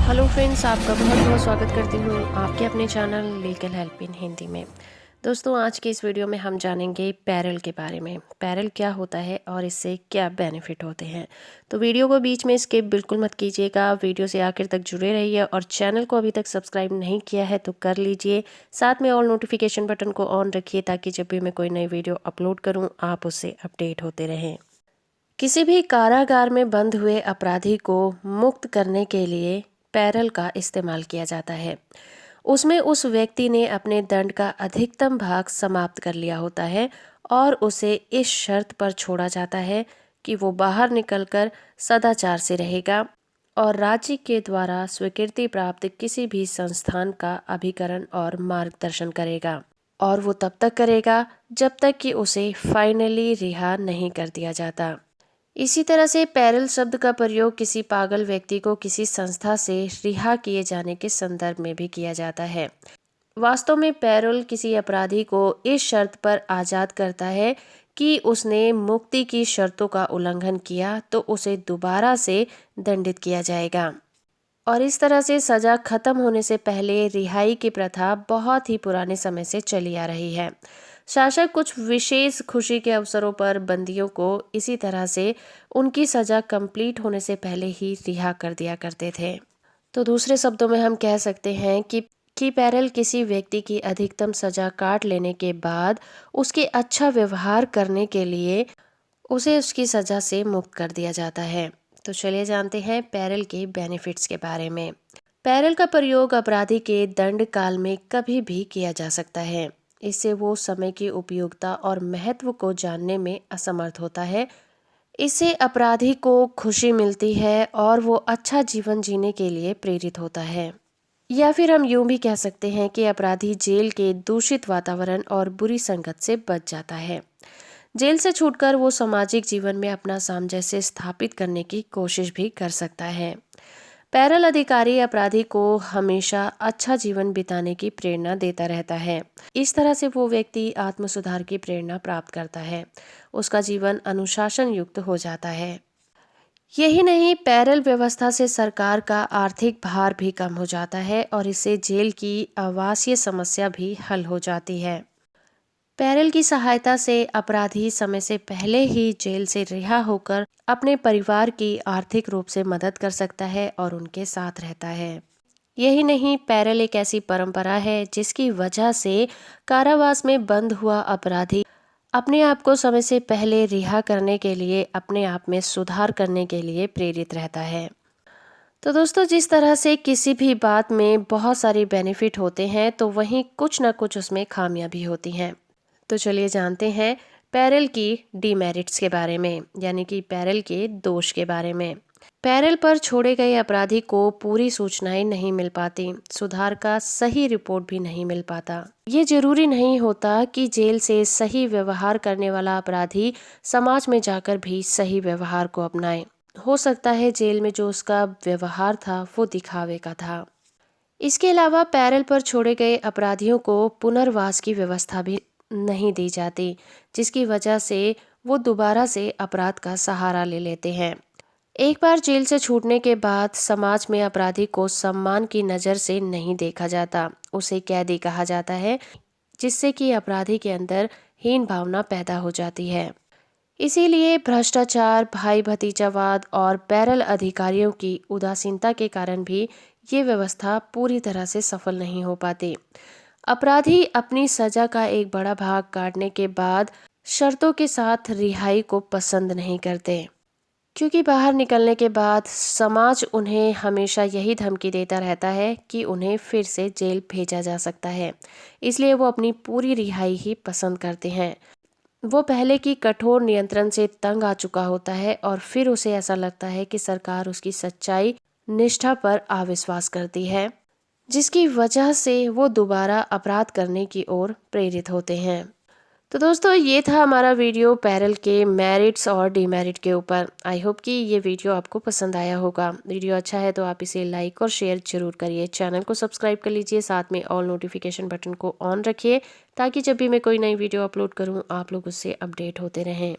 Hello friends, आपका बहुत बहुत स्वागत करती हूँ आपके अपने channel legal help in Hindi में। दोस्तों, आज के इस वीडियो में हम जानेंगे पैरल के बारे में। पैरल क्या होता है और इससे क्या बेनिफिट होते हैं। तो वीडियो को बीच में स्किप बिल्कुल मत कीजिएगा, वीडियो से आखिर तक जुड़े रहिए और चैनल को अभी तक सब्सक्राइब नहीं किया है तो कर लीजिए। साथ में ऑल नोटिफिकेशन बटन को ऑन रखिए ताकि जब भी मैं कोई नई वीडियो अपलोड करूँ आप उससे अपडेट होते रहें। किसी भी कारागार में बंद हुए अपराधी को मुक्त करने के लिए पैरल का इस्तेमाल किया जाता है। उसमें उस व्यक्ति ने अपने दंड का अधिकतम भाग समाप्त कर लिया होता है और उसे इस शर्त पर छोड़ा जाता है कि वो बाहर निकलकर सदाचार से रहेगा और राज्य के द्वारा स्वीकृति प्राप्त किसी भी संस्थान का अभिकरण और मार्गदर्शन करेगा। और वो तब तक करेगा जब तक कि उसे फाइनली रिहा नहीं कर दिया जाता। इसी तरह से पैरल शब्द का प्रयोग किसी पागल व्यक्ति को किसी संस्था से रिहा किए जाने के संदर्भ में भी किया जाता है। वास्तव में पैरोल किसी अपराधी को इस शर्त पर आज़ाद करता है कि उसने मुक्ति की शर्तों का उल्लंघन किया तो उसे दोबारा से दंडित किया जाएगा। और इस तरह से सजा खत्म होने से पहले रिहाई की प्रथा बहुत ही पुराने समय से चली आ रही है। शासक कुछ विशेष खुशी के अवसरों पर बंदियों को इसी तरह से उनकी सजा कंप्लीट होने से पहले ही रिहा कर दिया करते थे। तो दूसरे शब्दों में हम कह सकते हैं कि पैरल किसी व्यक्ति की अधिकतम सजा काट लेने के बाद उसके अच्छा व्यवहार करने के लिए उसे उसकी सजा से मुक्त कर दिया जाता है। तो चलिए जानते हैं पैरल के बेनिफिट्स के बारे में। पैरल का प्रयोग अपराधी के दंड काल में कभी भी किया जा सकता है। इससे वो समय की उपयोगिता और महत्व को जानने में असमर्थ होता है। इससे अपराधी को खुशी मिलती है और वो अच्छा जीवन जीने के लिए प्रेरित होता है। या फिर हम यूं भी कह सकते हैं कि अपराधी जेल के दूषित वातावरण और बुरी संगत से बच जाता है। जेल से छूटकर वो सामाजिक जीवन में अपना सामंजस्य स्थापित करने की कोशिश भी कर सकता है। पैरल अधिकारी अपराधी को हमेशा अच्छा जीवन बिताने की प्रेरणा देता रहता है। इस तरह से वो व्यक्ति आत्म सुधार की प्रेरणा प्राप्त करता है, उसका जीवन अनुशासन युक्त हो जाता है। यही नहीं, पैरल व्यवस्था से सरकार का आर्थिक भार भी कम हो जाता है और इससे जेल की आवासीय समस्या भी हल हो जाती है। पैरल की सहायता से अपराधी समय से पहले ही जेल से रिहा होकर अपने परिवार की आर्थिक रूप से मदद कर सकता है और उनके साथ रहता है। यही नहीं, पैरल एक ऐसी परंपरा है जिसकी वजह से कारावास में बंद हुआ अपराधी अपने आप को समय से पहले रिहा करने के लिए अपने आप में सुधार करने के लिए प्रेरित रहता है। तो दोस्तों, जिस तरह से किसी भी बात में बहुत सारे बेनिफिट होते हैं तो वहीं कुछ ना कुछ उसमें खामियां भी होती हैं। तो चलिए जानते हैं पैरल की डीमेरिट्स के बारे में, यानी कि पैरल के दोष के बारे में। पैरल पर छोड़े गए अपराधी को पूरी सूचनाएं नहीं मिल पाती, सुधार का सही रिपोर्ट भी नहीं मिल पाता। ये जरूरी नहीं होता कि जेल से सही व्यवहार करने वाला अपराधी समाज में जाकर भी सही व्यवहार को अपनाए। हो सकता है जेल में जो उसका व्यवहार था वो दिखावे का था। इसके अलावा पैरल पर छोड़े गए अपराधियों को पुनर्वास की व्यवस्था भी नहीं दी जाती, जिसकी वजह से वो दोबारा से अपराध का सहारा ले लेते हैं। एक बार जेल से छूटने के बाद समाज में अपराधी को सम्मान की नज़र से नहीं देखा जाता, उसे कैदी कहा जाता है, जिससे कि अपराधी के अंदर हीन भावना पैदा हो जाती है। इसीलिए भ्रष्टाचार, भाई भतीजावाद और पैरल अधिकारियों की उदासीनता के कारण भी ये व्यवस्था पूरी तरह से सफल नहीं हो पाती। अपराधी अपनी सजा का एक बड़ा भाग काटने के बाद शर्तों के साथ रिहाई को पसंद नहीं करते, क्योंकि बाहर निकलने के बाद समाज उन्हें हमेशा यही धमकी देता रहता है कि उन्हें फिर से जेल भेजा जा सकता है। इसलिए वो अपनी पूरी रिहाई ही पसंद करते हैं। वो पहले की कठोर नियंत्रण से तंग आ चुका होता है और फिर उसे ऐसा लगता है कि सरकार उसकी सच्चाई, निष्ठा पर अविश्वास करती है, जिसकी वजह से वो दोबारा अपराध करने की ओर प्रेरित होते हैं। तो दोस्तों, ये था हमारा वीडियो पैरल के मेरिट्स और डीमेरिट के ऊपर। आई होप कि ये वीडियो आपको पसंद आया होगा। वीडियो अच्छा है तो आप इसे लाइक और शेयर जरूर करिए। चैनल को सब्सक्राइब कर लीजिए, साथ में ऑल नोटिफिकेशन बटन को ऑन रखिए ताकि जब भी मैं कोई नई वीडियो अपलोड करूँ आप लोग उससे अपडेट होते रहें।